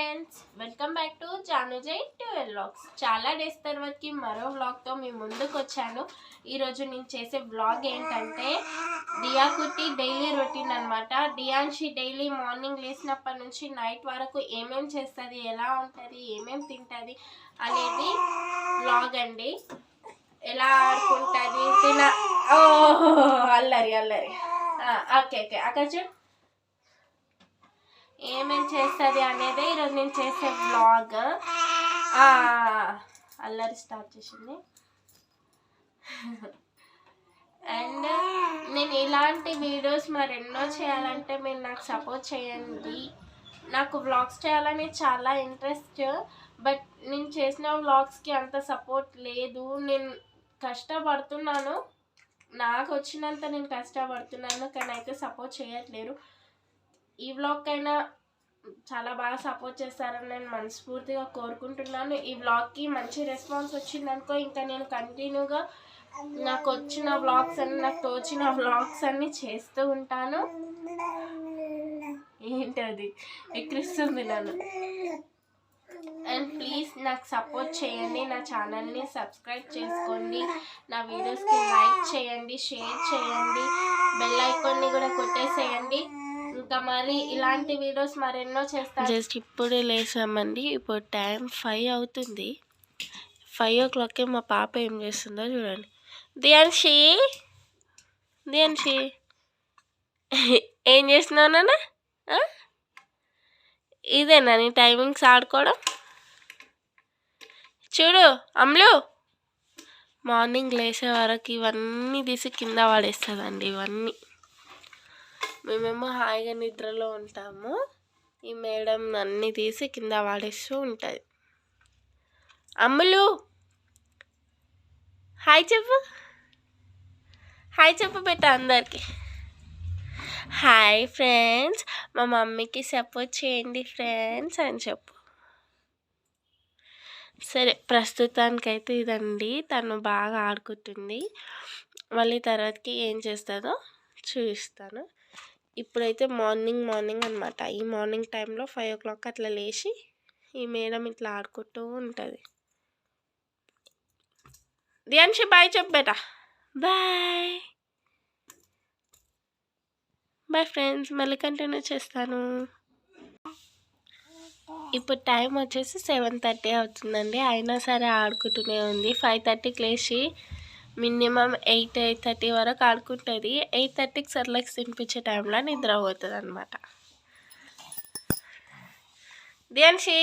Friends, welcome back to Janujai vlogs. చాలా days తర్వాతకి మరో వ్లాగ్తో మీ ముందుకు వచ్చాను. ఈరోజు నేను చేసే వ్లాగ్ ఏంటంటే దియా కుట్టి డైలీ రొటీన్ అనమాట. డియాన్షి డైలీ మార్నింగ్ లేచినప్పటి నుంచి నైట్ వరకు ఏమేం చేస్తుంది, ఎలా ఉంటుంది, ఏమేం తింటుంది అనేది వ్లాగ్ అండి. ఎలా ఆడుకుంటుంది అల్లరి అల్లరి. ఓకే అక్కడ చూడు ఏమేం చేస్తుంది అనేది ఈరోజు నేను చేసే వ్లాగ్. అల్లరి స్టార్ట్ చేసింది. అండ్ నేను ఇలాంటి వీడియోస్ మరెన్నో చేయాలంటే మీరు నాకు సపోర్ట్ చేయండి. నాకు వ్లాగ్స్ చేయాలని చాలా ఇంట్రెస్ట్, బట్ నేను చేసిన వ్లాగ్స్కి అంత సపోర్ట్ లేదు. నేను కష్టపడుతున్నాను, నాకు వచ్చినంత నేను కష్టపడుతున్నాను, కానీ అయితే సపోర్ట్ చేయట్లేరు. ఈ వ్లాగ్కైనా చాలా బాగా సపోర్ట్ చేస్తారని నేను మనస్ఫూర్తిగా కోరుకుంటున్నాను. ఈ వ్లాగ్కి మంచి రెస్పాన్స్ వచ్చిందనుకో ఇంకా నేను కంటిన్యూగా నాకు వచ్చిన వ్లాగ్స్ అన్ని, నాకు తోచిన వ్లాగ్స్ అన్ని చేస్తూ ఉంటాను. ఏంటి అది ఎక్కిరిస్తుంది నన్ను. అండ్ ప్లీజ్ నాకు సపోర్ట్ చేయండి, నా ఛానల్ని సబ్స్క్రైబ్ చేసుకోండి, నా వీడియోస్కి లైక్ చేయండి, షేర్ చేయండి, బెల్ ఐకాన్ని కూడా కొట్టేసేయండి. ఇంకా మరి ఇలాంటి వీడియోస్ మరెన్నో చేస్తాను. జస్ట్ ఇప్పుడే లేసామండి. ఇప్పుడు టైం 5 అవుతుంది. 5 o'clock మా పాప ఏం చేస్తుందో చూడండి. దియాన్షి ఏం చేస్తున్నావు నాన్న? ఇదేనా నీ టైమింగ్స్ ఆడుకోవడం? చూడు అమ్ములు, మార్నింగ్ లేసే వరకు ఇవన్నీ తీసి కింద పడేస్తుందండి. ఇవన్నీ మేమేమో హాయిగా నిద్రలో ఉంటాము, ఈ మేడం అన్నీ తీసి కింద పడేస్తూ ఉంటుంది. అమ్ములు హాయ్ చెప్పు, హాయ్ చెప్పు బెట్ట అందరికి. హాయ్ ఫ్రెండ్స్, మా మమ్మీకి సపోర్ట్ చేయండి ఫ్రెండ్స్ అని చెప్పు. సరే, ప్రస్తుతానికైతే ఇదండి. తను బాగా ఆడుకుంటుంది. మళ్ళీ తర్వాతకి ఏం చేస్తుందో చూపిస్తాను. ఇప్పుడైతే మార్నింగ్ అనమాట. ఈ మార్నింగ్ టైంలో 5 o'clock అట్లా లేచి ఈ మేడం ఇట్లా ఆడుకుంటూ ఉంటుంది. దియాన్షి బాయ్ చెప్పు బేటా. బాయ్ ఫ్రెండ్స్, మళ్ళీ కంటిన్యూ చేస్తాను. ఇప్పుడు టైం వచ్చేసి 7:30 అవుతుందండి. అయినా సరే ఆడుకుంటూనే ఉంది. 5:30కి లేచి మినిమం 8:30 వరకు ఆడుకుంటుంది. 8:30కి సర్లెక్స్ తినిపించే టైంలో నిద్ర పోతుంది అనమాట. దియాన్షి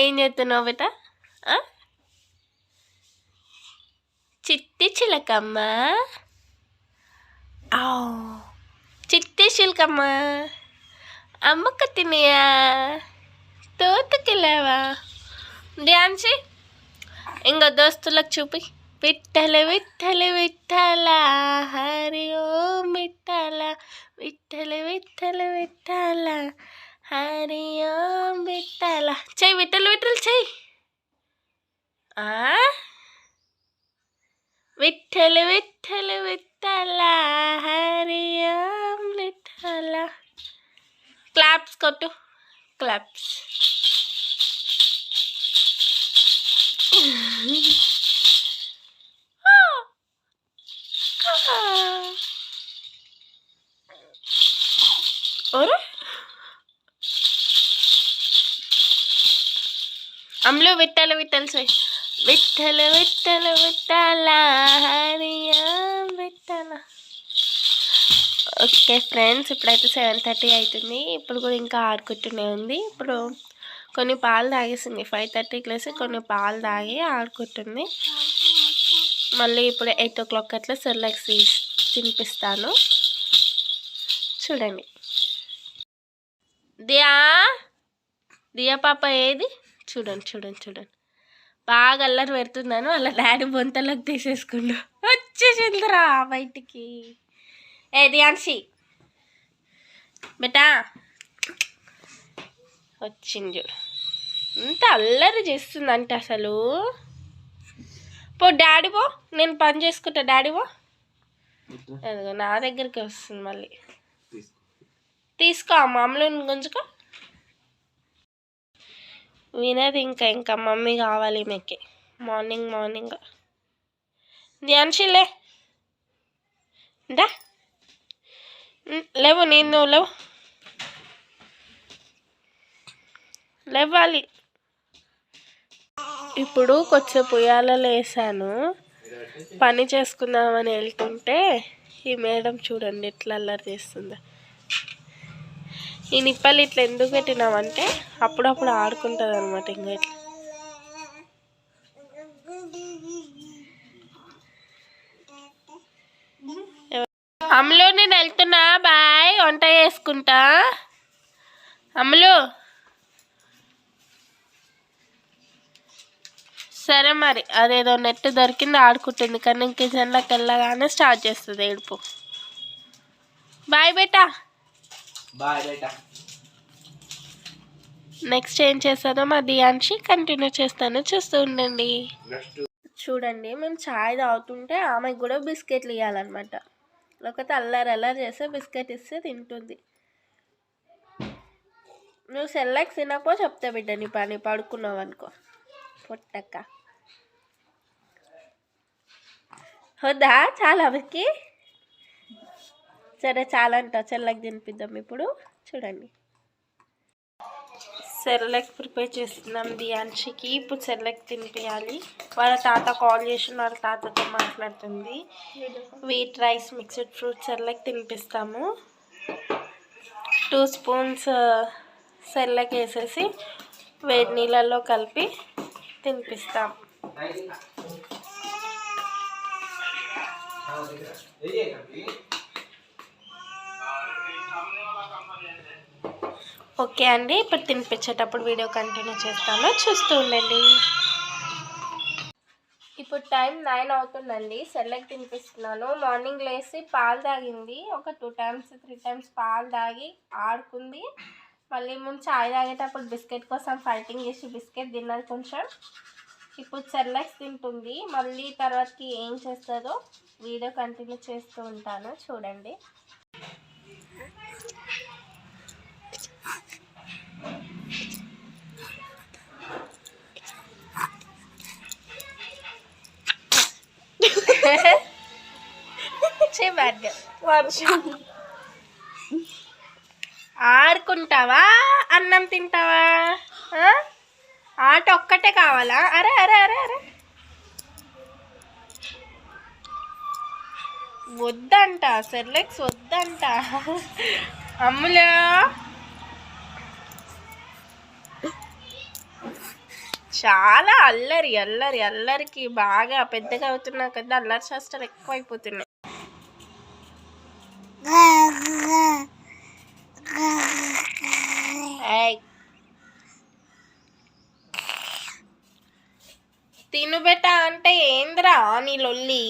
ఏం చేస్తున్నావు బేట? చిట్టి చిలకమ్మ, చిట్టి చిలకమ్మ, అమ్మక్క తినయా, తోటకెళ్ళావా? డ్యాన్సి ఇంకో దోస్తులకు చూపి. విఠల విఠల విఠల హరి ఓం విఠల, విఠల విఠల విఠల హరి ఓం విఠల. చెయ్యి విఠల విఠల చెయ్యి. విఠల విఠల విఠల హరి ఓం విఠల. క్లాప్స్ కొట్టు, క్లాప్స్. అమ్ములు విఠల విఠల సై. విఠల విఠల విఠల హరి ఓం విఠల. ఓకే ఫ్రెండ్స్, ఇప్పుడైతే 7:30 అవుతుంది. ఇప్పుడు కూడా ఇంకా ఆడుకుంటూనే ఉంది. ఇప్పుడు కొన్ని పాలు తాగేసింది. 5:30కి లేసి కొన్ని పాలు తాగి ఆడుకుంటుంది. మళ్ళీ ఇప్పుడు 8 o'clock అట్లా సెర్లాక్స్ తినిపిస్తాను. చూడండి. దియా పాప ఏది? చూడండి బాగా అల్లరి పెడుతున్నాను. అలా డాడీ బొంతలోకి తీసేసుకుండు. వచ్చేసిందిరా బయటికి. ఏ దియాన్షి బేటా వచ్చింది చూడు. ఇంత అల్లరి చేస్తుందంటే అసలు. పో డాడీ పో, నేను పని చేసుకుంటా. డాడీ పో. అదిగో నా దగ్గరికి వస్తుంది మళ్ళీ. తీసుకో మామూలు గుంజుకో. వినది ఇంకా మమ్మీ కావాలి మీకే మార్నింగ్ ధ్యాన్షిలే దా లేవు నువ్వు లేవాలి. ఇప్పుడు కొద్దిసేపు ఉయ్యాలలో వేసాను. పని చేసుకుందామని వెళ్తుంటే ఈ మేడం చూడండి ఎట్లా అల్లరి చేస్తుందో. ఈ నిప్పలు ఇట్లా ఎందుకు పెట్టినామంటే అప్పుడప్పుడు ఆడుకుంటుంది అనమాట. ఇంకా ఇట్లా అమ్ములు నేను వెళ్తున్నా బాయ్, వంట చేసుకుంటా. అమ్ములు సరే మరి. అదేదో నెట్ దొరికింది ఆడుకుంటుంది, కానీ కిచెన్లోకి వెళ్ళగానే స్టార్ట్ చేస్తుంది ఏడుపు. బాయ్ బేటా. నెక్స్ట్ ఏం చేస్తానో మా దియాన్షి కంటిన్యూ చేస్తాను, చూస్తూ ఉండండి. చూడండి మేము చాయ్ తాగుతుంటే ఆమెకు కూడా బిస్కెట్లు ఇవ్వాలన్నమాట. లేకపోతే అల్లరి చేస్తే బిస్కెట్ ఇస్తే తింటుంది. నువ్వు సెల్లెక్స్ తినపో చెప్తా బిడ్డ నీ పని. పడుకున్నావు అనుకో పొట్టక్క. వద్దా చాలా అవికి? సరే చాలా అంట. సెల్లెక్ తినిపిద్దాం ఇప్పుడు. చూడండి సెర్లెక్ ప్రిపేర్ చేస్తున్నాం దియాన్షికి. ఇప్పుడు సెర్లెక్ తినిపించాలి. వాళ్ళ తాత కాల్ చేసి వాళ్ళ తాతతో మాట్లాడుతుంది. Wheat rice mixed fruit Cerelac తినిపిస్తాము. 2 స్పూన్స్ సెర్లెక్ వేసేసి వేడి నీళ్ళల్లో కలిపి తినిపిస్తాం. ఓకే అండి, ఇప్పుడు తినిపించేటప్పుడు వీడియో కంటిన్యూ చేస్తాను, చూస్తూ ఉండండి. ఇప్పుడు టైం 9 అవుతుందండి. సెర్లెక్ తినిపిస్తున్నాను. మార్నింగ్ లేచి పాలు తాగింది. ఒక 2 times 3 times పాలు తాగి ఆడుకుంది. మళ్ళీ మేము చాయ్ తాగేటప్పుడు బిస్కెట్ కోసం ఫైటింగ్ చేసి బిస్కెట్ తిన్నది కొంచెం. ఇప్పుడు సెర్లెక్స్ తింటుంది. మళ్ళీ తర్వాతకి ఏం చేస్తుందో వీడియో కంటిన్యూ చేస్తూ ఉంటాను, చూడండి. వర్షం ఆడుకుంటావా అన్నం తింటావా? ఆట ఒక్కటే కావాలా? అరే అరే అరే అరే వద్దంట, సెర్లెక్స్ వద్దంట. అమ్ములో చాలా అల్లరికి బాగా పెద్దగా అవుతున్నా కదా, అల్లరి చేష్టలు ఎక్కువ అయిపోతున్నాయి. తిను బెట్ట అంటే ఏంద్రా నీ లొల్లి?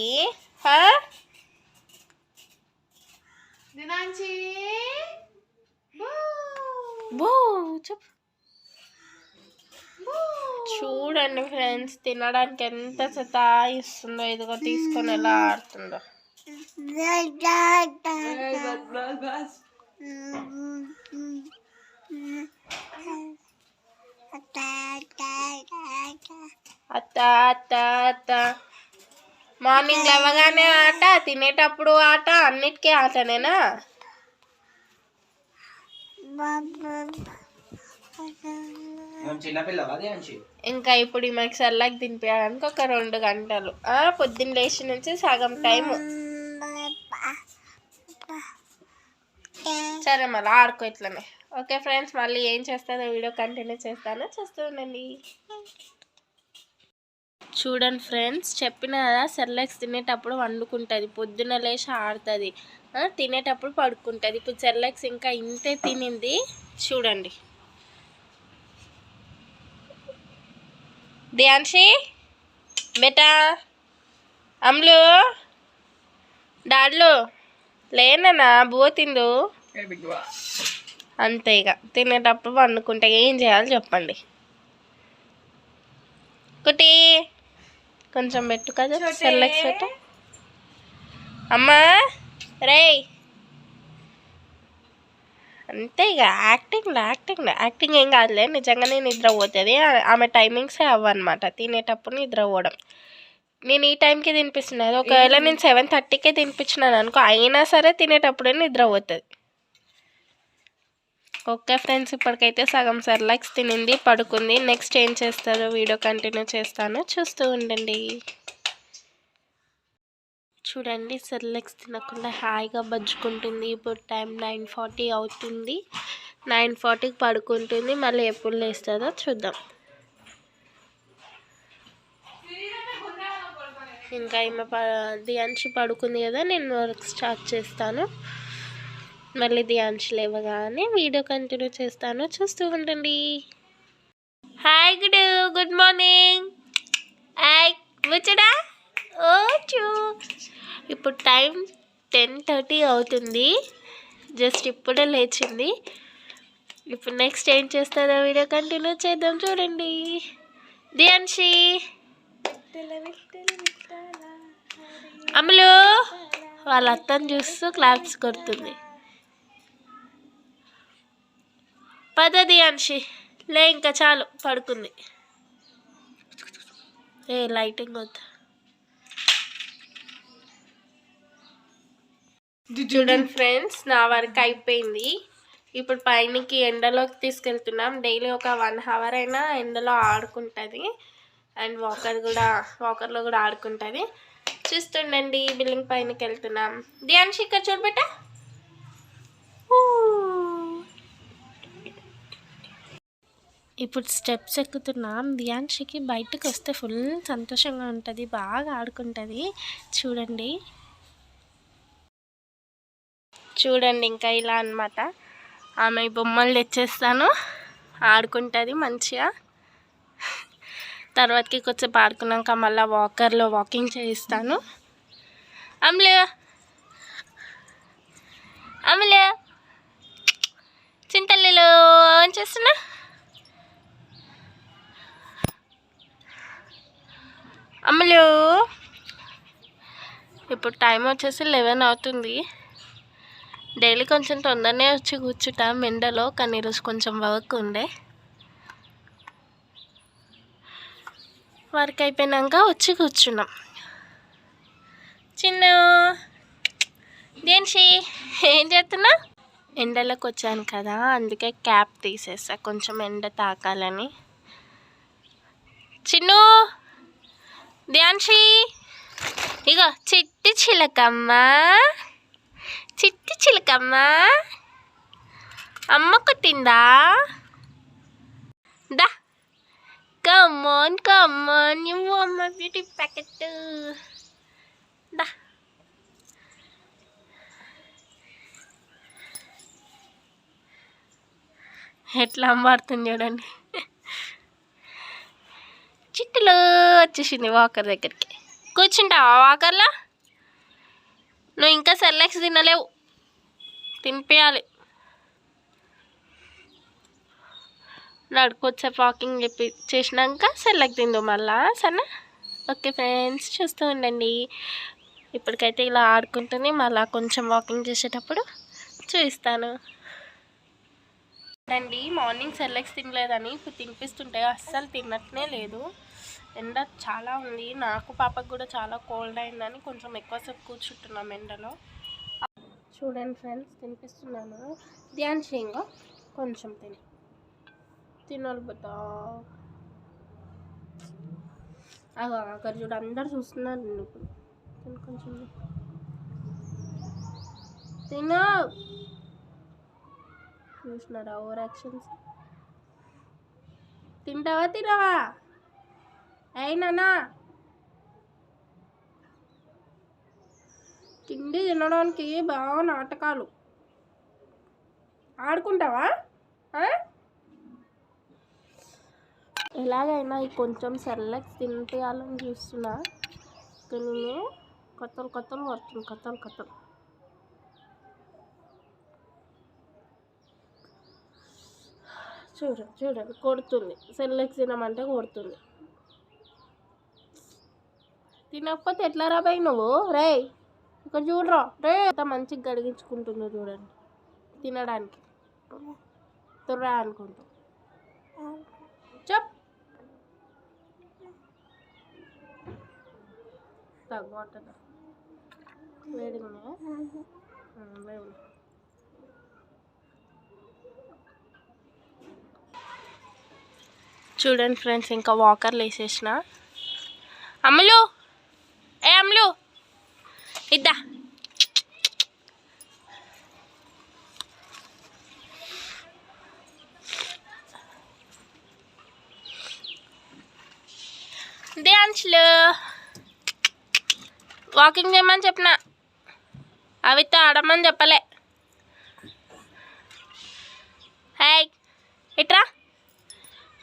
చూడండి ఫ్రెండ్స్, తినడానికి ఎంత సతాయిస్తుందో. ఇదిగో తీసుకొని ఎలా ఆడుతుందో. అత్త మార్నింగ్ లేవగానే ఆట, తినేటప్పుడు ఆట, అన్నిటికీ ఆటనేనా? ఇంకా ఇప్పుడు మాకు సెర్లెక్ తినిపించడానికి ఒక 2 గంటలు. పొద్దున్న లేచి నుంచి సగం టైము. సరే మళ్ళీ ఆడుకో ఇట్లనే. ఓకే ఫ్రెండ్స్, మళ్ళీ ఏం చేస్తుందో వీడియో కంటిన్యూ చేస్తాను, చూస్తూ ఉండండి. చూడండి ఫ్రెండ్స్, చెప్పిన కదా సెర్లెక్స్ తినేటప్పుడు వండుకుంటుంది, పొద్దున్న లేచి ఆడుతుంది, తినేటప్పుడు పడుకుంటుంది. ఇప్పుడు సెర్లెక్స్ ఇంకా ఇంతే తినింది, చూడండి. ధ్యాన్షి బేటా, అమ్ములు డాడ్లు లేనా పోతిందు అంతే. ఇక తినేటప్పుడు వండుకుంటే ఏం చేయాలి చెప్పండి. కుటి కొంచెం పెట్టు కదా సెర్లెక్స్ పెట్టు. అమ్మా రేయ్ అంతే ఇక యాక్టింగ్ ఏం కాదులే, నిజంగానే నిద్ర పోతుంది. ఆమె టైమింగ్సే అవ్వన్నమాట, తినేటప్పుడు నిద్రపోవడం. నేను ఈ టైంకి తినిపిస్తున్నాను, ఒకవేళ నేను 7:30కే తినిపించినాను అనుకో, అయినా సరే తినేటప్పుడే నిద్ర పోతుంది. ఓకే ఫ్రెండ్స్, ఇప్పటికైతే సగం సెర్లాక్స్ తినింది, పడుకుంది. నెక్స్ట్ ఏం చేస్తారో వీడియో కంటిన్యూ చేస్తాను, చూస్తూ ఉండండి. చూడండి, సెర్లాక్స్ తినకుండా హాయిగా బజ్జుకుంటుంది. ఇప్పుడు టైం 9:40 అవుతుంది. 9:40కి పడుకుంటుంది. మళ్ళీ ఎప్పుడు లేస్తుందో చూద్దాం. ఇంకా ఈమె దియాంశి పడుకుంది కదా, నేను వర్క్ స్టార్ట్ చేస్తాను. మళ్ళీ దియాంశి లేవగానే వీడియో కంటిన్యూ చేస్తాను, చూస్తూ ఉండండి. Hi good morning. హాయ్ వచ్చాడా? ఓచు. ఇప్పుడు టైం 10:30 అవుతుంది. జస్ట్ ఇప్పుడే లేచింది. ఇప్పుడు నెక్స్ట్ ఏం చేస్తుందో వీడియో కంటిన్యూ చేద్దాం, చూడండి. దియాంశి అమ్ములు వాళ్ళ అత్తని చూస్తూ క్లాప్స్ కొడుతుంది. పద దియాంశి, లే ఇంకా చాలు, పడుకుంది. లైటింగ్ వద్దు. చూడండి ఫ్రెండ్స్, నా వర్క్ అయిపోయింది. ఇప్పుడు పైనకి ఎండలోకి తీసుకెళ్తున్నాం. డైలీ ఒక 1 hour అయినా ఎండలో ఆడుకుంటుంది. అండ్ వాకర్లో కూడా ఆడుకుంటుంది. చూస్తుండండి, బిల్డింగ్ పైనకి వెళ్తున్నాం. దియాంశి ఇక్కడ చూడబెట్ట. ఇప్పుడు స్టెప్స్ ఎక్కుతున్నాం. దియాంశికి బయటకు వస్తే ఫుల్ సంతోషంగా ఉంటుంది, బాగా ఆడుకుంటుంది. చూడండి ఇంకా ఇలా అన్నమాట. ఆమె బొమ్మలు తెచ్చేస్తాను, ఆడుకుంటుంది మంచిగా. తర్వాతకి కొంచెం ఆడుకున్నాక మళ్ళీ వాకర్లో వాకింగ్ చేయిస్తాను. అమలు చింతల్లిలో ఏం చేస్తున్నా? అమలు ఇప్పుడు టైం వచ్చేసి 11 అవుతుంది. డైలీ కొంచెం తొందరనే వచ్చి కూర్చుంటాం ఎండలో, కానీ ఈరోజు కొంచెం వర్క్ ఉండే. వర్క్ అయిపోయినాక వచ్చి కూర్చున్నాం. చిన్న దియాంశి ఏం చేస్తున్నా? ఎండలోకి వచ్చాను కదా, అందుకే క్యాప్ తీసేస్తా, కొంచెం ఎండ తాకాలని. చిన్ను దియాంశి ఇగో చిట్టి చిలకమ్మ అమ్మ కొట్టిందా? దా కమ్మోన్ నువ్వు అమ్మ బ్యూటీ ప్యాకెట్ దా. ఎట్లా అమ్మాడుతుంది చూడండి. చిట్టులో వచ్చేసింది వాకర్ దగ్గరికి. కూర్చుంటావా వాకర్లో? నువ్వు ఇంకా సెర్లాక్స్ తినలేవు, తినిపించాలి. నడుకొచ్చేపు వాకింగ్ చేసినాక సెర్లాక్ తిందు మళ్ళా, సరేనా? ఓకే ఫ్రెండ్స్, చూస్తూ ఉండండి. ఇప్పటికైతే ఇలా ఆడుకుంటుంది, మళ్ళీ కొంచెం వాకింగ్ చేసేటప్పుడు చూపిస్తాను. అండి, మార్నింగ్ సెర్లాక్స్ తినలేదని ఇప్పుడు తినిపిస్తుంటే అస్సలు తినట్నే లేదు. ఎండ చాలా ఉంది, నాకు పాపకు కూడా చాలా కోల్డ్ అయిందని కొంచెం ఎక్కువసేపు కూర్చుంటున్నాం ఎండలో. చూడండి ఫ్రెండ్స్, తినిపిస్తున్నాను. దియాంశి ఇంకా కొంచెం తినాలి బట్ అక్కడ చూడ అందరు చూస్తున్నారు నేను. ఇప్పుడు కొంచెం తిను. చూసినారా ఓవర్ యాక్షన్స్? తినవా? అయినా తిండి తినడానికి బాగా నాటకాలు ఆడుకుంటావా? ఎలాగైనా ఈ కొంచెం సెర్లాక్స్ తినిపించాలని చూస్తున్నా, కానీ కథలు పడుతుంది. చూడండి కొడుతుంది. సెర్లాక్స్ తినమంటే కొడుతుంది. తినకపోతే ఎట్లా రాబాయి నువ్వు? రే ఇక్కడ చూడరా, రే అంత మంచిగా గడిగించుకుంటుందో చూడండి తినడానికి. అనుకుంటున్నావు? తుర్రా అనుకుంటావు. చెప్ తగ్గొట్టదా వేడిగా ఉన్నాయా? చూడండి ఫ్రెండ్స్, ఇంకా వాకర్లు వేసేసిన. అమ్ములు, ఏ అమ్ములు ఇద్దా. డ్యాన్స్లు వాకింగ్ చేయమని చెప్పిన, అవితో ఆడమని చెప్పలే. హాయ్ ఇట్రా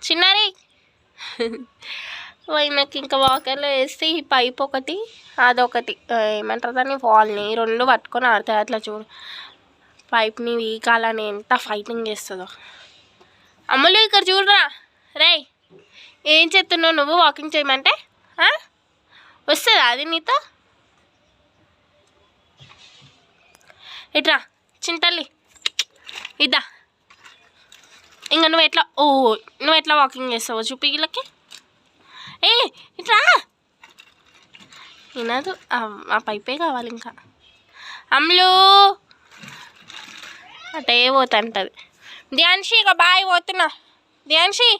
చిన్నారి. నాకు ఇంకా వాకర్లో వేస్తే ఈ పైప్ ఒకటి అదొకటి ఏమంటారు దాన్ని వాల్ని రెండు పట్టుకొని ఆడతాయి. అట్లా చూడు పైప్ని వీకాలని ఎంత ఫైటింగ్ చేస్తుందో. అమ్ములు ఇక్కడ చూడరా. రే ఏం చేస్తున్నావు నువ్వు? వాకింగ్ చేయమంటే వస్తుందా అది నీతో? ఇట్రా చింతల్లి ఇద్దా. ఇంకా నువ్వు ఎట్లా వాకింగ్ చేస్తావు చూపి వీళ్ళకి. ఏ ఇట్లా వినదు, ఆ పైపే కావాలి ఇంకా. అమ్ములు అటే పోతుంటుంది. ధ్యాన్షి ఇక బాయ్ పోతున్నా. ధ్యాన్షి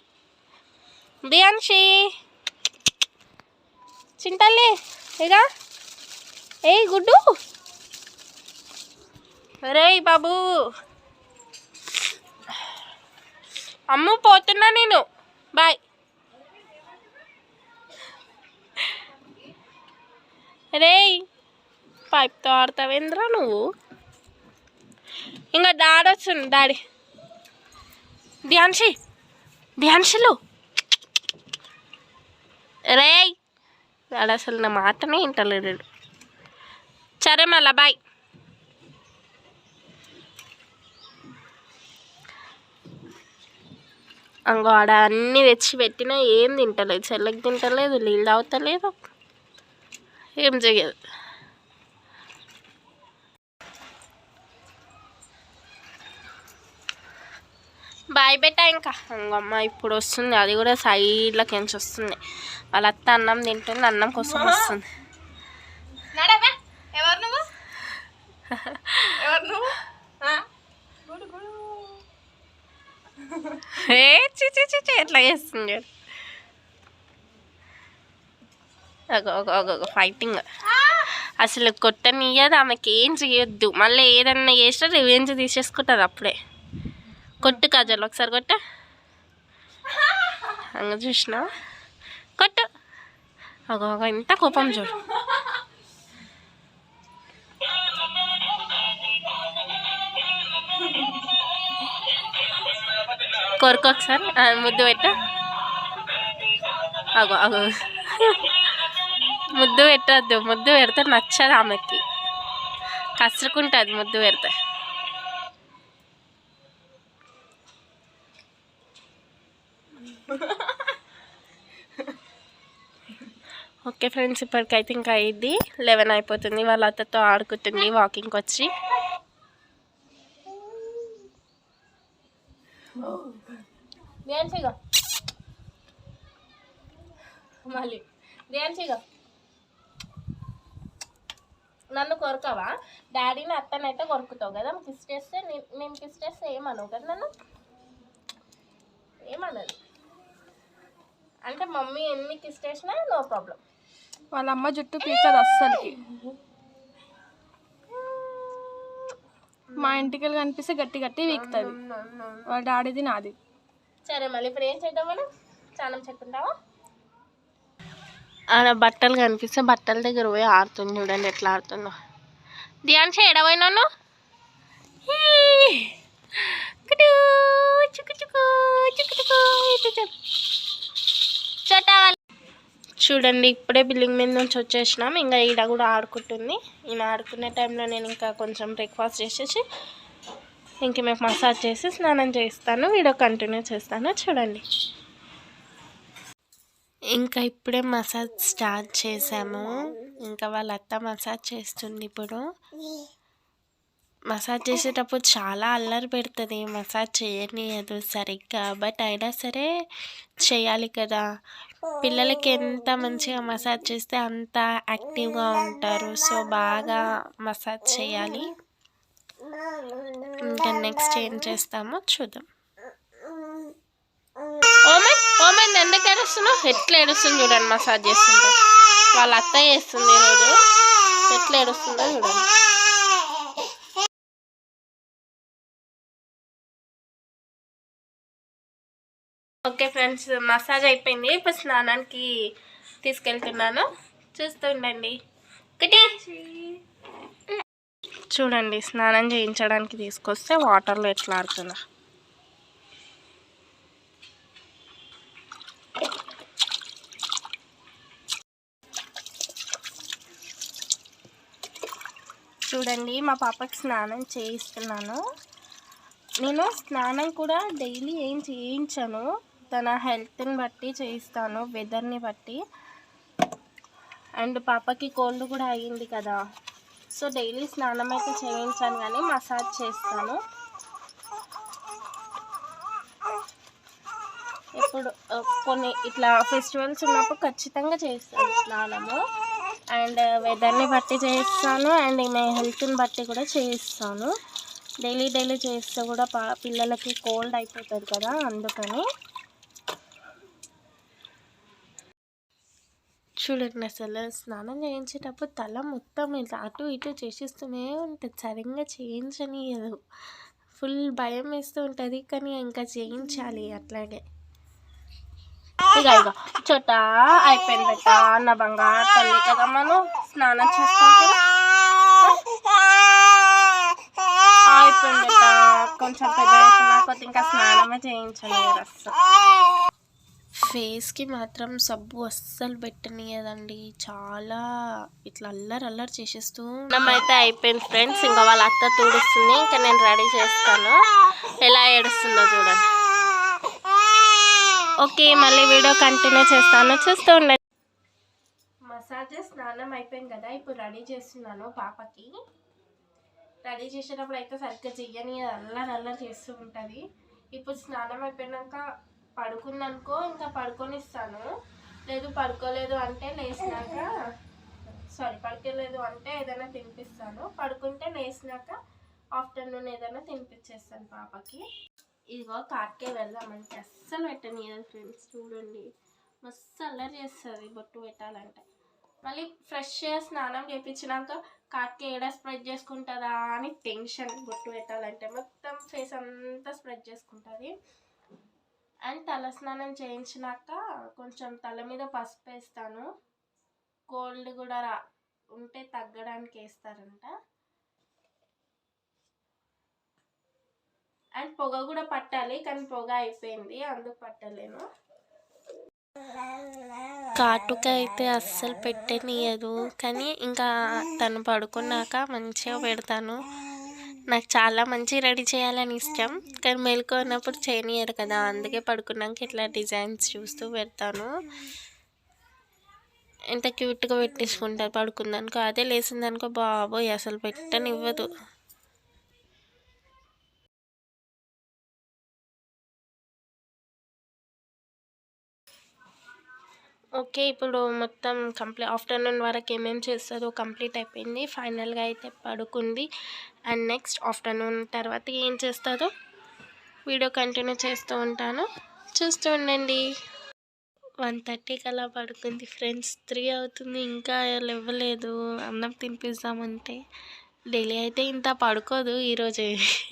చింతల్లి ఇక ఏ గుడ్డు. రే బాబు అమ్ము పోతున్నా నేను, బాయ్. రే పైప్తో ఆడతావేంద్రా నువ్వు? ఇంకా డాడీ వస్తుంది. డాడీ ధ్యాన్షులు రే వాడు అసలు నా మాటనే వింటలేడు. సరే మళ్ళా బాయ్. అంగో ఆడ అన్నీ తెచ్చి పెట్టినా ఏం తింటలేదు. చెల్లకి తింటలేదు, నీళ్ళు తాగుతలేదు, ఏం చేయదు. బాయ్ బెట్ట. ఇంకా అంగమ్మ ఇప్పుడు వస్తుంది, అది కూడా సైడ్లోకి ఎంచి వస్తుంది. వాళ్ళ అత్త అన్నం తింటుంది, అన్నం కోసం వస్తుంది. ఎట్లా చేస్తుంది ఫైటింగ్. అసలు కొట్టనియదు, ఆమెకి ఏం చేయొద్దు. మళ్ళీ ఏదన్నా చేస్తే రివెంజ్ తీసేసుకుంటుంది అప్పుడే. కొట్టు కాజల్ ఒకసారి కొట్ట. అంగ చూసినా కొట్టు. ఎంత కోపం చూడు. కొరకు ఒకసారి ముద్దు పెట్ట. ముద్దు పెట్టద్దు, ముద్దు పెడితే నచ్చదు ఆమెకి, కసురుకుంటుంది ముద్దు పెడితే. ఓకే ఫ్రెండ్స్, ఇప్పటికైతే ఇంకా 11 అయిపోతుంది. వాళ్ళ అత్తతో ఆడుకుంటుంది వాకింగ్కి వచ్చి. మళ్ళీ నన్ను కొరకవా? డాడీని అత్తనైతే కొరుకుతావు కదా, కిస్ చేస్తే నేను కిస్ చేస్తే ఏమనవు కదా, నన్ను ఏమన్నది అంటే మమ్మీ ఎన్ని కిస్ చేసినా నో ప్రాబ్లం. వాళ్ళ అమ్మ జుట్టు పీకదు అస్సలకి. మా ఇంటికి వెళ్ళి కనిపిస్తే గట్టి గట్టి పీకుతుంది. వాళ్ళ డాడీది నాది. సరే మళ్ళీ ఇప్పుడు ఏం చేద్దాం మనం? స్నానం చెప్పుకుంటావా? ఆడ బట్టలు కనిపిస్తే బట్టల దగ్గర పోయి ఆడుతుంది. చూడండి ఎట్లా ఆడుతుందో. ధ్యాన్షి ఎడవైనాను చూడండి. ఇప్పుడే బిల్డింగ్ మీద నుంచి వచ్చేసినాం. ఇంకా ఈడ కూడా ఆడుకుంటుంది. ఈమె ఆడుకునే టైంలో నేను ఇంకా కొంచెం బ్రేక్ఫాస్ట్ చేసేసి ఇంక మేము మసాజ్ చేసి స్నానం చేస్తాను. వీడియో కంటిన్యూ చేస్తాను చూడండి. ఇంకా ఇప్పుడే మసాజ్ స్టార్ట్ చేసాము. ఇంకా వాళ్ళ అత్త మసాజ్ చేస్తుంది ఇప్పుడు. మసాజ్ చేసేటప్పుడు చాలా అల్లరి పెడుతుంది, మసాజ్ చేయనీయదు సరిగ్గా. బట్ అయినా సరే చేయాలి కదా, పిల్లలకి ఎంత మంచిగా మసాజ్ చేస్తే అంత యాక్టివ్గా ఉంటారు. సో బాగా మసాజ్ చేయాలి. ఇంకా నెక్స్ట్ ఏం చేస్తామో చూద్దాం. ఓమన్ ఎందుకు ఏడుస్తున్నావు? ఎట్లా ఏడుస్తుంది చూడండి, మసాజ్ చేస్తుంటే. వాళ్ళ అత్త చేస్తుంది ఈరోజు, ఎట్లా ఏడుస్తుందో చూడండి. ఓకే ఫ్రెండ్స్, మసాజ్ అయిపోయింది. ఇప్పుడు స్నానానికి తీసుకెళ్తున్నాను, చూస్తూ ఉండండి. చూడండి, స్నానం చేయించడానికి తీసుకొస్తే వాటర్లో ఎట్లా ఆడుతున్నా. చూడండి, మా పాపకి స్నానం చేయిస్తున్నాను. నేను స్నానం కూడా డైలీ ఏం చేయించను, తన హెల్త్ని బట్టి చేయిస్తాను, వెదర్ని బట్టి. అండ్ పాపకి కోల్డ్ కూడా అయ్యింది కదా, సో డైలీ స్నానం అయితే చేయించాను, కానీ మసాజ్ చేస్తాను. ఇప్పుడు కొన్ని ఇట్లా ఫెస్టివల్స్ ఉన్నప్పుడు ఖచ్చితంగా చేస్తాను స్నానము. అండ్ వెదర్ని బట్టి చేయిస్తాను, అండ్ ఈమె హెల్త్ని బట్టి కూడా చేయిస్తాను. డైలీ చేస్తే కూడా పిల్లలకి కోల్డ్ అయిపోతుంది కదా, అందుకని. చూడండి, అసలు స్నానం చేయించేటప్పుడు తల మొత్తం ఇట్లా అటు ఇటు చేసిస్తూనే ఉంటుంది, సరిగ్గా చేయించనీయదు. ఫుల్ భయం వేస్తూ ఉంటుంది, కానీ ఇంకా చేయించాలి అట్లాగే. ఇక చోట అయిపోయింది బెట్ట, నా బంగారు తల్లి కదా, మనం స్నానం చేస్తాం కదా. అయిపోయింది బెట్ట, కొంచెం పెద్ద కొద్ది ఇంకా స్నానమే చేయించండి. అస్సలు ఫేస్కి మాత్రం సబ్బు అస్సలు పెట్టనీయదండి, చాలా ఇట్లా అల్లరి చేసేస్తూ. అయితే అయిపోయింది ఫ్రెండ్స్, ఇంకా వాళ్ళ అత్త తుడుస్తుంది, ఇంకా నేను రెడీ చేస్తాను. ఎలా ఏడుస్తుందో చూడండి. ఓకే, మళ్ళీ వీడియో కంటిన్యూ చేస్తాను, చూస్తూ ఉండండి. మసాజ్ స్నానం అయిపోయింది కదా, ఇప్పుడు రెడీ చేస్తున్నాను పాపకి. రెడీ చేసేటప్పుడు అయితే సరిగ్గా చెయ్యని అల్లరి చేస్తూ ఉంటుంది. ఇప్పుడు స్నానం అయిపోయినాక పడుకుందనుకో, ఇంకా పడుకొనిస్తాను. లేదు పడుకోలేదు అంటే లేచినాక, పడుకోలేదు అంటే ఏదైనా తినిపిస్తాను. పడుకుంటే లేచినాక ఆఫ్టర్నూన్ ఏదైనా తినిపించేస్తాను పాపకి. ఇదిగో కాట్కే వెళ్దామంటే అస్సలు పెట్టనీయదు ఫ్రెండ్స్. చూడండి, మస్తు అల్లరి చేస్తుంది బొట్టు పెట్టాలంటే. మళ్ళీ ఫ్రెష్గా స్నానం చేయించినాక కాట్కే ఏడా స్ప్రెడ్ చేసుకుంటుందా అని టెన్షన్. బొట్టు పెట్టాలంటే మొత్తం ఫేస్ అంతా స్ప్రెడ్ చేసుకుంటుంది. అండ్ తల స్నానం చేయించినాక కొంచెం తల మీద పసుపు వేస్తాను, కోల్డ్ కూడా ఉంటే తగ్గడానికి వేస్తారంట. అండ్ పొగ కూడా పట్టాలి, కానీ పొగ అయిపోయింది, అందుకు పట్టలేను. కాటుక అయితే అస్సలు పెట్టనీయదు, కానీ ఇంకా తను పడుకున్నాక మంచిగా పెడతాను. నాకు చాలా మంచి రెడీ చేయాలని ఇష్టం, కానీ మెలుకున్నప్పుడు చేయనియరు కదా, అందుకే పడుకున్నాక ఇట్లా డిజైన్స్ చూస్తూ పెడతాను. ఎంత క్యూట్గా పెట్టేసుకుంటారు పడుకుందనుకో. అదే లేచిందనుకో బాబోయ్ అసలు పెట్టనివ్వదు. ఓకే, ఇప్పుడు మొత్తం ఆఫ్టర్నూన్ వరకు ఏమేమి చేస్తుందో కంప్లీట్ అయిపోయింది. ఫైనల్గా అయితే పడుకుంది. అండ్ నెక్స్ట్ ఆఫ్టర్నూన్ తర్వాత ఏం చేస్తుందో వీడియో కంటిన్యూ చేస్తూ ఉంటాను, చూస్తూ ఉండండి. 1:30కి అలా పడుకుంది ఫ్రెండ్స్. 3 అవుతుంది, ఇంకా లేవలేదు. అన్నం తినిపిస్తామంటే డైలీ అయితే ఇంత పడుకోదు. ఈరోజు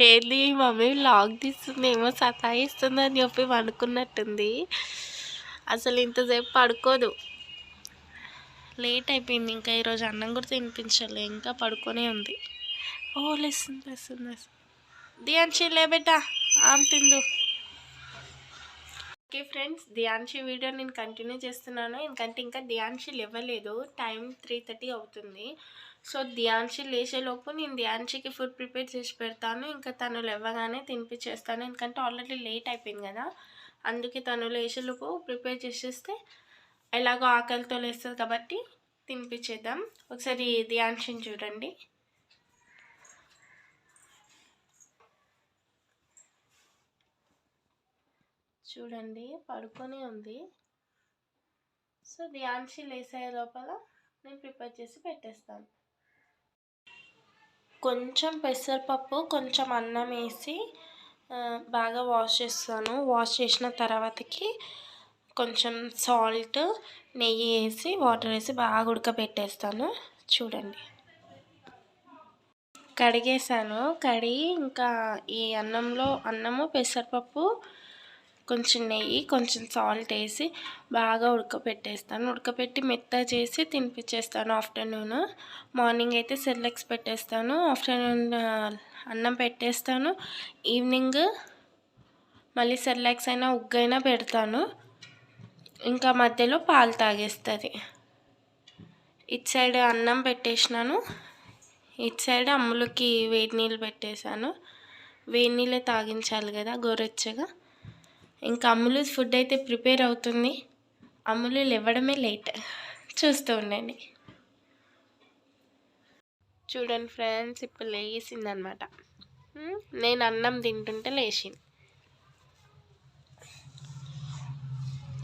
ఏంది మమ్మీ వ్లాగ్ తీస్తుంది ఏమో సతాయిస్తుంది అని చెప్పి పడుకున్నట్టుంది. అసలు ఇంతసేపు పడుకోదు, లేట్ అయిపోయింది. ఇంకా ఈరోజు అన్నం కూడా తినిపించలే, ఇంకా పడుకొనే ఉంది. లేస్తుంది. దియాన్షి లేబెట్టా ఆమె తిందు. ఓకే ఫ్రెండ్స్, దియాన్షి వీడియో నేను కంటిన్యూ చేస్తున్నాను, ఎందుకంటే ఇంకా దియాన్షి లేవలేదు. టైం 3:30 అవుతుంది. సో దియాన్షి లేచేలోపు నేను దియాన్షికి ఫుడ్ ప్రిపేర్ చేసి పెడతాను. ఇంకా తను లేవగానే తినిపించేస్తాను, ఎందుకంటే ఆల్రెడీ లేట్ అయిపోయింది కదా, అందుకే తను లేచేలోపు ప్రిపేర్ చేసేస్తే ఎలాగో ఆకలితో లేస్తుంది కాబట్టి తినిపించేద్దాం. ఒకసారి దియాన్షిని చూడండి. చూడండి పడుకొని ఉంది. సో ధ్యాన్షి లేసే లోపల నేను ప్రిపేర్ చేసి పెట్టేస్తాను. కొంచెం పెసరపప్పు, కొంచెం అన్నం వేసి బాగా వాష్ చేస్తాను. వాష్ చేసిన తర్వాతకి కొంచెం సాల్ట్, నెయ్యి వేసి వాటర్ వేసి బాగా ఉడకబెట్టేస్తాను. చూడండి కడిగేసాను. కడిగి ఇంకా ఈ అన్నము, పెసరపప్పు, కొంచెం నెయ్యి, కొంచెం సాల్ట్ వేసి బాగా ఉడకపెట్టేస్తాను. ఉడకపెట్టి మెత్తగా చేసి తినిపించేస్తాను ఆఫ్టర్నూన్. మార్నింగ్ అయితే సెర్లాక్స్ పెట్టేస్తాను. ఆఫ్టర్నూన్ అన్నం పెట్టేస్తాను. ఈవినింగ్ మళ్ళీ సెర్లాక్స్ అయినా ఉగ్గైనా పెడతాను. ఇంకా మధ్యలో పాలు తాగేస్తుంది. ఇటు సైడ్ అన్నం పెట్టేసినాను. ఇటు సైడ్ అమ్ములకి వేడి నీళ్ళు పెట్టేశాను. వేడి నీళ్ళే తాగించాలి కదా గోరెచ్చగా. ఇంకా అమ్ములు ఫుడ్ అయితే ప్రిపేర్ అవుతుంది. అమ్ములు లేవడమే లేట్. చూస్తూ ఉండండి. చూడండి ఫ్రెండ్స్, ఇప్పుడు లేచిందనమాట. నేను అన్నం తింటుంటే లేచింది.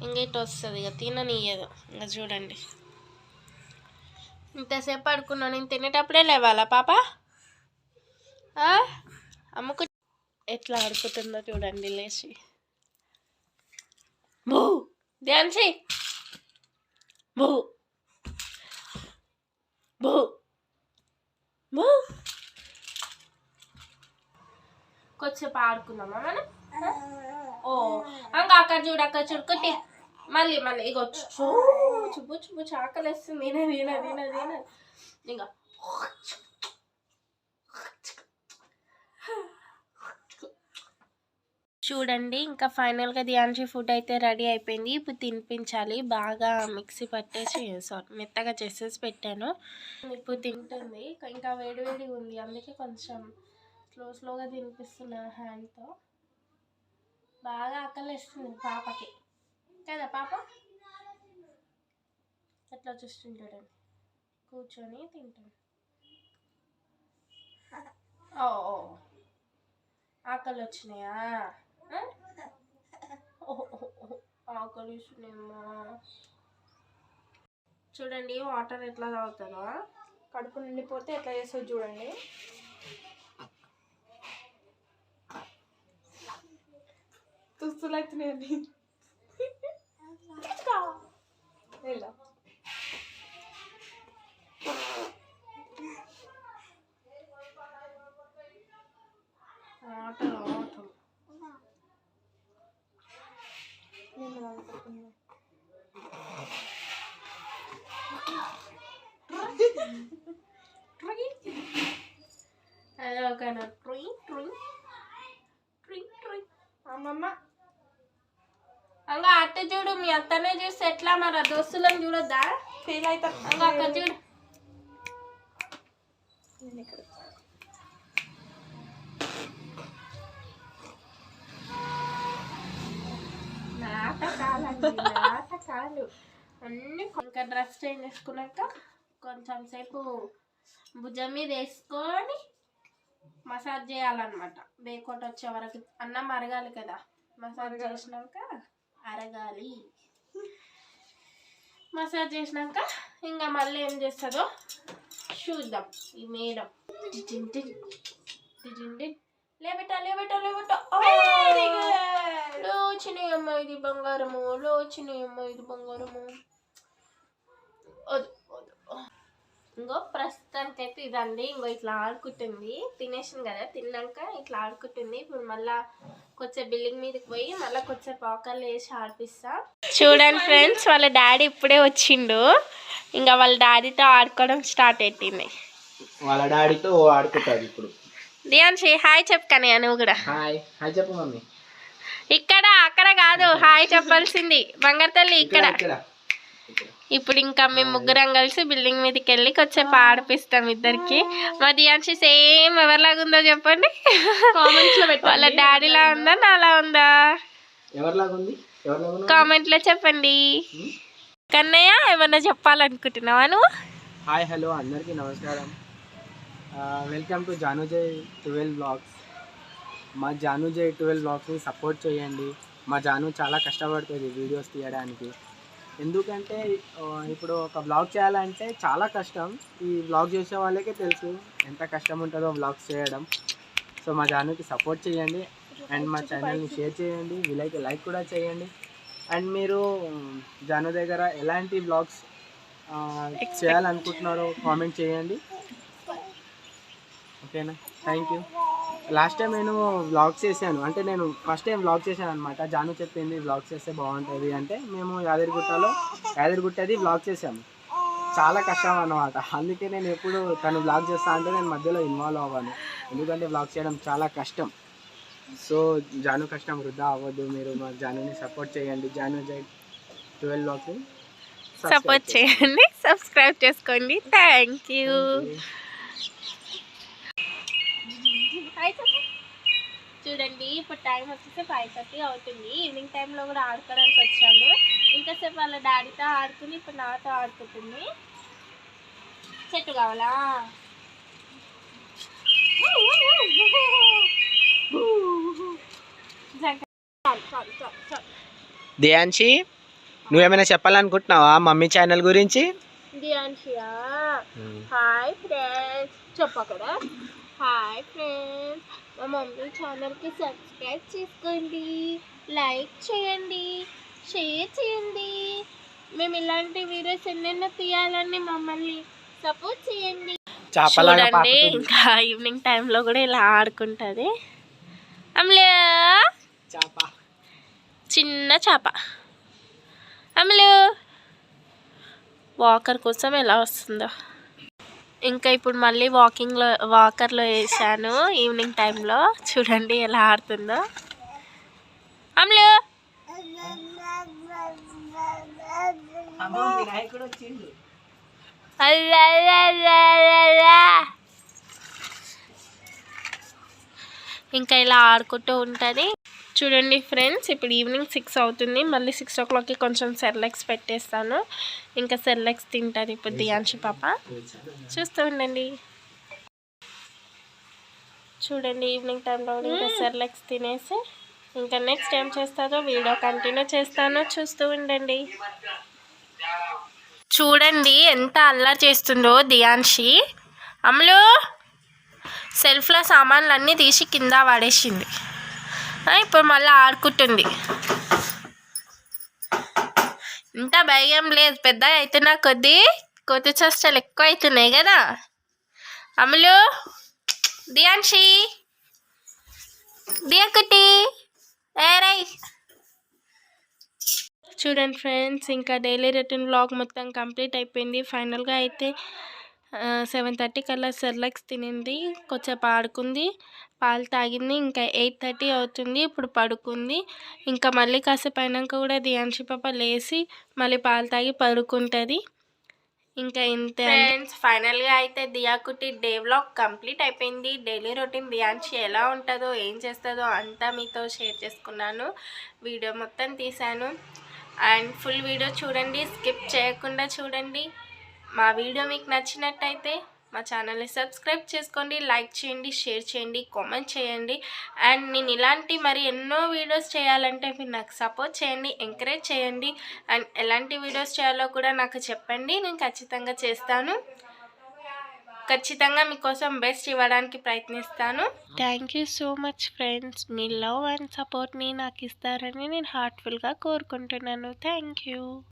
ఇంకేటి వస్తుంది ఇక తిననీయదు. ఇంకా చూడండి ఇంతసేపు పడుకున్నాను. నేను తినేటప్పుడే లేవాలా పాప? అమ్ముకు ఎట్లా ఆడుకుంటుందో చూడండి లేచి. భూ ధ్యాన్షి భూ భూ భూ. కొద్దిసేపు ఆడుకుందామా మనం? ఓ ఇంకా అక్కడ చూడు కొట్టి మళ్ళీ ఇక చుబ్బు చాకలు వేస్తుంది. తిన ఇంకా చూడండి. ఇంకా ఫైనల్గా ధ్యాన్షి ఫుడ్ అయితే రెడీ అయిపోయింది. ఇప్పుడు తినిపించాలి. బాగా మిక్సీ పట్టేసి మెత్తగా చేసేసి పెట్టాను. ఇప్పుడు తింటుంది. ఇంకా వేడిగా ఉంది, అందుకే కొంచెం స్లోగా తినిపిస్తున్నా హ్యాండ్తో. బాగా ఆకలిస్తుంది పాపకి కదా. పాప ఎట్లా చూస్తుంటాడండి, కూర్చొని తింటాడు. ఓ ఆకలి వచ్చినాయా? ఆకలి వస్తున్నాయమ్మా. చూడండి వాటర్ ఎట్లా తాగుతుందో. కడుపు నిండిపోతే ఎట్లా చేస్తుంది చూడండి. తుస్తులు అవుతున్నాయండి. అదొకనా అమ్మమ్మ అంగా అట్ట చూడు. మీ అత్తనే చూస్తే ఎట్లా మరి దోస్తులను చూడొద్దా? ఫీల్ అవుతా. అంగా అక్క చూడు. నాటకాలు అన్నీ. ఇంకా డ్రెస్ చేంజ్ చేసుకున్నాక కొంచెం సేపు భుజం మీద వేసుకొని మసాజ్ చేయాలన్నమాట. బేకోట్ వచ్చే వరకు. అన్నం అరగాలి కదా, మసాజ్ చేసినాక అరగాలి. మసాజ్ చేసినాక ఇంకా మళ్ళీ ఏం చేస్తుందో చూద్దాం. ఈ మేడం లేబెట్టా లోచిని అమ్మ ఇది బంగారము, లోచిని అమ్మ ఇది బంగారము. ఇంకో ప్రస్తుతానికి అయితే ఇదండి. ఇంకో ఇట్లా ఆడుకుంటుంది. తినేసింది కదా, తిన్నాక ఇట్లా ఆడుకుంటుంది. ఇప్పుడు మళ్ళా కొంచెం బిల్డింగ్ మీదకి పోయి మళ్ళీ కొంచెం పాకర్లు వేసి ఆడిపిస్తా. చూడండి ఫ్రెండ్స్, వాళ్ళ డాడీ ఇప్పుడే వచ్చిండు. ఇంకా వాళ్ళ డాడీతో ఆడుకోవడం స్టార్ట్ పెట్టింది. వాళ్ళ డాడీతో ఆడుకుంటాడు ఇప్పుడు. ధ్యాన్షి హాయ్ చెప్పకనే నువ్వు కూడా. హాయ్ చెప్పు మమ్మీ. ఇక్కడ అక్కడ కాదు హాయ్ చెప్పాల్సింది బంగారు తల్లి. ఇక్కడ ఇప్పుడు ఇంకా మేము ముగ్గురం కలిసి బిల్డింగ్ మీదకి వెళ్ళి కొంచెం ఆడిపిస్తాం ఇద్దరికి. మా ధ్యాన్షి సేమ్ ఎవరిలాగా ఉందో చెప్పండి కామెంట్స్ లో. వాళ్ళ డాడీలా ఉందా నాలా ఉందా కామెంట్ లో చెప్పండి. కన్నయ్య ఏమన్నా చెప్పాలనుకుంటున్నావా నువ్వు? హాయ్ హలో అందరికీ నమస్కారం. Welcome to Janujay 12 blogs. మా జానుజయ్ 12 బ్లాగ్స్ని సపోర్ట్ చేయండి. మా జాను చాలా కష్టపడుతుంది వీడియోస్ తీయడానికి. ఎందుకంటే ఇప్పుడు ఒక వ్లాగ్ చేయాలంటే చాలా కష్టం. ఈ వ్లాగ్ చేసే వాళ్ళకే తెలుసు ఎంత కష్టం ఉంటుందో వ్లాగ్స్ చేయడం. సో మా జానుకి సపోర్ట్ చేయండి అండ్ మా ఛానల్ని షేర్ చేయండి, వీలైతే లైక్ కూడా చేయండి. అండ్ మీరు జాను దగ్గర ఎలాంటి వ్లాగ్స్ చేయాలనుకుంటున్నారో కామెంట్ చేయండి. ఓకేనా, థ్యాంక్ యూ. లాస్ట్ టైం నేను వ్లాగ్స్ చేశాను, అంటే నేను ఫస్ట్ టైం వ్లాగ్ చేశాను అనమాట. జాను చెప్పింది వ్లాగ్స్ చేస్తే బాగుంటుంది అంటే మేము యాదగిరిగుట్టది వ్లాగ్ చేసాము. చాలా కష్టం అన్నమాట. అందుకే నేను ఎప్పుడు తను వ్లాగ్ చేస్తా అంటే నేను మధ్యలో ఇన్వాల్వ్ అవ్వను, ఎందుకంటే వ్లాగ్ చేయడం చాలా కష్టం. సో జాను కష్టం వృధా అవ్వద్దు. మీరు మా జానుని సపోర్ట్ చేయండి. జాను జై 12 వ్లాగ్ని సపోర్ట్ చేయండి, సబ్స్క్రైబ్ చేసుకోండి. Thank you. చూడండి ఇప్పుడు టైం వచ్చేసి 5:30 అవుతుంది. ఈవినింగ్ టైంలో కూడా ఆడుకోవడానికి వచ్చాము. ఇంతసేపు వాళ్ళ డాడీతో ఆడుకుని ఇప్పుడు నాతో ఆడుకుంటుంది. చెట్టు కావాలా? దియాన్షి, నువ్వేమైనా చెప్పాలనుకుంటున్నావా మమ్మీ ఛానల్ గురించి? దియాన్షియా, హాయ్ ఫ్రెండ్స్ చెప్పు అక్కడ. హాయ్ ఫ్రెండ్స్, మా మమ్మీ ఛానల్కి సబ్స్క్రైబ్ చేసుకోండి, లైక్ చేయండి, షేర్ చేయండి. మేము ఇలాంటి వీడియోస్ ఎన్నెన్నో తీయాలని మమ్మల్ని సపోర్ట్ చేయండి. చూడండి ఇంకా ఈవినింగ్ టైంలో కూడా ఇలా ఆడుకుంటుంది. అమ్ములు, చిన్న చేప అమ్ములు వాకర్ కోసం ఎలా వస్తుందో. ఇంకా ఇప్పుడు మళ్ళీ వాకర్లో వేసాను ఈవినింగ్ టైంలో. చూడండి ఎలా ఆడుతుందో. అమ్ములు ఇంకా ఇలా ఆడుకుంటూ ఉంటుంది. చూడండి ఫ్రెండ్స్, ఇప్పుడు ఈవినింగ్ 6 అవుతుంది. మళ్ళీ 6 o'clockకి కొంచెం సెర్లాక్స్ పెట్టేస్తాను. ఇంకా సెర్లాక్స్ తింటుంది ఇప్పుడు దియాన్షి పాప. చూస్తూ ఉండండి. చూడండి ఈవినింగ్ టైంలో ఇంకా సెర్లాక్స్ తినేసి ఇంకా నెక్స్ట్ ఏం చేస్తారో వీడియో కంటిన్యూ చేస్తాను. చూస్తూ ఉండండి. చూడండి ఎంత అల్లరి చేస్తుందో దియాన్షి. అమ్ములు సెల్ఫ్లో సామాన్లు అన్నీ తీసి కింద పడేసింది. ఇప్పుడు మళ్ళీ ఆడుకుంటుంది. ఇంత భయం లేదు, పెద్ద అవుతున్నా కొద్ది చేష్టలు ఎక్కువ అవుతున్నాయి కదా. అమ్ములు, దియాన్షి, దియకుటి ఏరై. చూడండి ఫ్రెండ్స్, ఇంకా డైలీ రొటీన్ వ్లాగ్ మొత్తం కంప్లీట్ అయిపోయింది. ఫైనల్గా అయితే 7:30 కల్లా సెర్లాక్స్ తినింది, కొంచెంసేపు ఆడుకుంది, పాలు తాగింది. ఇంకా 8:30 అవుతుంది, ఇప్పుడు పడుకుంది. ఇంకా మళ్ళీ కాసేపు అయినాక కూడా దియాన్షి పాప లేచి మళ్ళీ పాలు తాగి పడుకుంటుంది. ఇంకా ఇంతే ఫ్రెండ్స్. ఫైనల్గా అయితే దియాకుటి డే వ్లాగ్ కంప్లీట్ అయిపోయింది. డైలీ రొటీన్ దియాన్షి ఎలా ఉంటుందో ఏం చేస్తుందో అంతా మీతో షేర్ చేసుకున్నాను. వీడియో మొత్తం తీశాను అండ్ ఫుల్ వీడియో చూడండి, స్కిప్ చేయకుండా చూడండి. మా వీడియో మీకు నచ్చినట్టయితే మా ఛానల్ని సబ్స్క్రైబ్ చేసుకోండి, లైక్ చేయండి, షేర్ చేయండి, కామెంట్ చేయండి. అండ్ నేను ఇలాంటి మరి ఎన్నో వీడియోస్ చేయాలంటే మీరు నాకు సపోర్ట్ చేయండి, ఎంకరేజ్ చేయండి. అండ్ ఎలాంటి వీడియోస్ చేయాలో కూడా నాకు చెప్పండి, నేను ఖచ్చితంగా చేస్తాను. ఖచ్చితంగా మీకోసం బెస్ట్ ఇవ్వడానికి ప్రయత్నిస్తాను. Thank you so much friends. Me love and సపోర్ట్ని నాకు ఇస్తారని నేను హార్ట్ఫుల్గా కోరుకుంటున్నాను. Thank you.